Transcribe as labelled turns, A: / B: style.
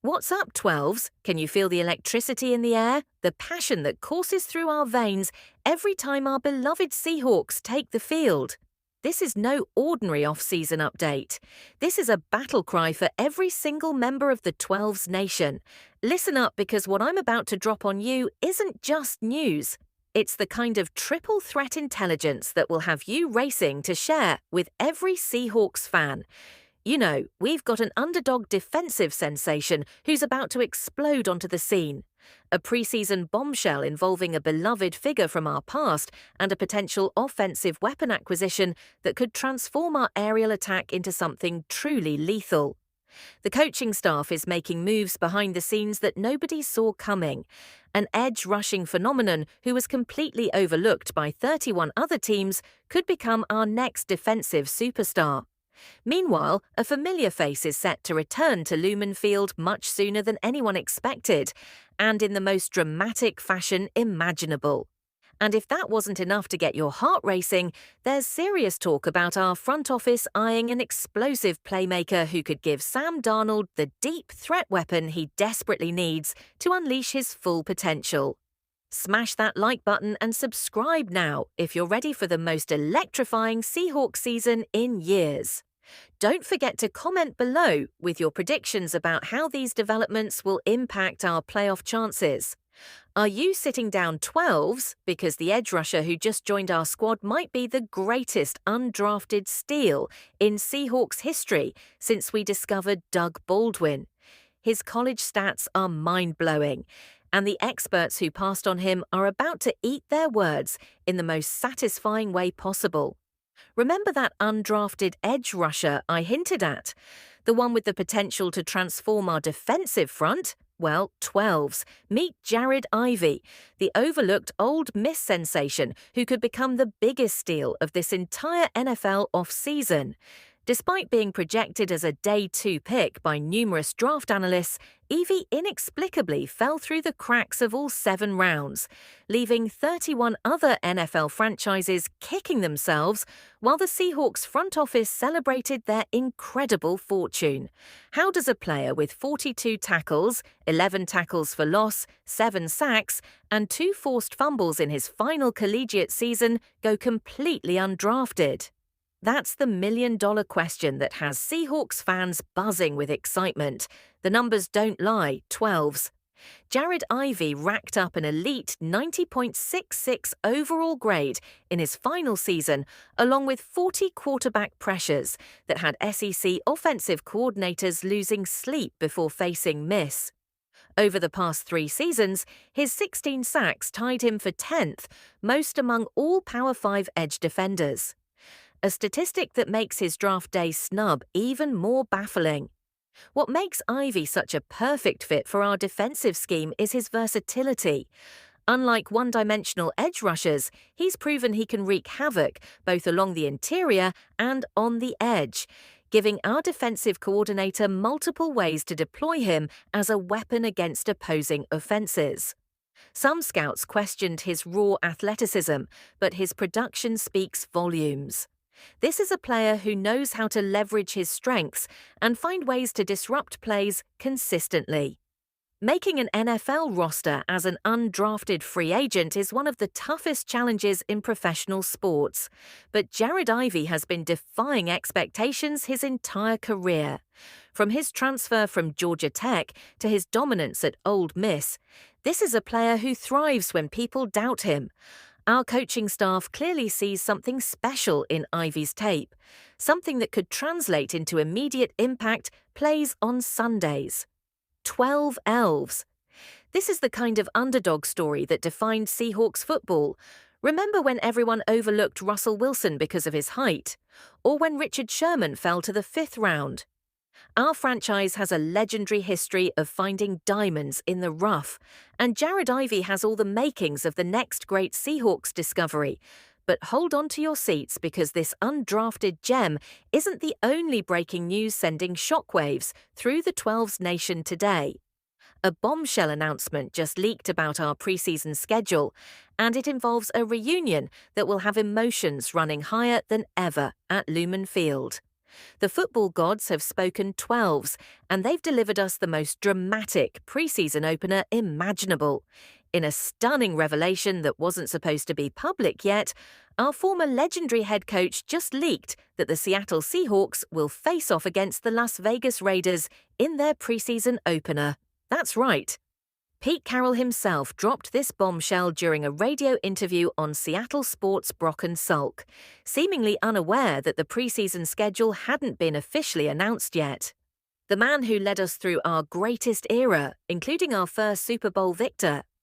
A: What's up, 12s? Can you feel the electricity in the air? The passion that courses through our veins every time our beloved Seahawks take the field? This is no ordinary off-season update. This is a battle cry for every single member of the 12s nation. Listen up, because what I'm about to drop on you isn't just news. It's the kind of triple threat intelligence that will have you racing to share with every Seahawks fan. You know, we've got an underdog defensive sensation who's about to explode onto the scene. A preseason bombshell involving a beloved figure from our past and a potential offensive weapon acquisition that could transform our aerial attack into something truly lethal. The coaching staff is making moves behind the scenes that nobody saw coming. An edge-rushing phenomenon who was completely overlooked by 31 other teams could become our next defensive superstar. Meanwhile, a familiar face is set to return to Lumen Field much sooner than anyone expected, and in the most dramatic fashion imaginable. And if that wasn't enough to get your heart racing, there's serious talk about our front office eyeing an explosive playmaker who could give Sam Darnold the deep threat weapon he desperately needs to unleash his full potential. Smash that like button and subscribe now if you're ready for the most electrifying Seahawks season in years. Don't forget to comment below with your predictions about how these developments will impact our playoff chances. Are you sitting down 12s because the edge rusher who just joined our squad might be the greatest undrafted steal in Seahawks history since we discovered Doug Baldwin? His college stats are mind-blowing, and the experts who passed on him are about to eat their words in the most satisfying way possible. Remember that undrafted edge rusher I hinted at? The one with the potential to transform our defensive front? Well, 12s, meet Jared Ivey, the overlooked Ole Miss sensation who could become the biggest steal of this entire NFL offseason. Despite being projected as a Day 2 pick by numerous draft analysts, Evie inexplicably fell through the cracks of all 7 rounds, leaving 31 other NFL franchises kicking themselves while the Seahawks front office celebrated their incredible fortune. How does a player with 42 tackles, 11 tackles for loss, 7 sacks, and 2 forced fumbles in his final collegiate season go completely undrafted? That's the million-dollar question that has Seahawks fans buzzing with excitement. The numbers don't lie, 12s. Jared Ivey racked up an elite 90.66 overall grade in his final season, along with 40 quarterback pressures that had SEC offensive coordinators losing sleep before facing miss. Over the past 3 seasons, his 16 sacks tied him for 10th, most among all Power 5 edge defenders. A statistic that makes his draft day snub even more baffling. What makes Ivey such a perfect fit for our defensive scheme is his versatility. Unlike one-dimensional edge rushers, he's proven he can wreak havoc both along the interior and on the edge, giving our defensive coordinator multiple ways to deploy him as a weapon against opposing offenses. Some scouts questioned his raw athleticism, but his production speaks volumes. This is a player who knows how to leverage his strengths and find ways to disrupt plays consistently. Making an NFL roster as an undrafted free agent is one of the toughest challenges in professional sports, but Jared Ivey has been defying expectations his entire career. From his transfer from Georgia Tech to his dominance at Ole Miss, this is a player who thrives when people doubt him. Our coaching staff clearly sees something special in Ivey's tape, something that could translate into immediate impact plays on Sundays. 12 elves. This is the kind of underdog story that defined Seahawks football. Remember when everyone overlooked Russell Wilson because of his height? Or when Richard Sherman fell to the 5th round? Our franchise has a legendary history of finding diamonds in the rough, and Jared Ivey has all the makings of the next great Seahawks discovery. But hold on to your seats, because this undrafted gem isn't the only breaking news sending shockwaves through the 12s nation today. A bombshell announcement just leaked about our preseason schedule, and it involves a reunion that will have emotions running higher than ever at Lumen Field. The football gods have spoken 12s, and they've delivered us the most dramatic preseason opener imaginable. In a stunning revelation that wasn't supposed to be public yet, our former legendary head coach just leaked that the Seattle Seahawks will face off against the Las Vegas Raiders in their preseason opener. That's right. Pete Carroll himself dropped this bombshell during a radio interview on Seattle Sports' Brock and Salk, seemingly unaware that the preseason schedule hadn't been officially announced yet. The man who led us through our greatest era, including our first Super Bowl victor,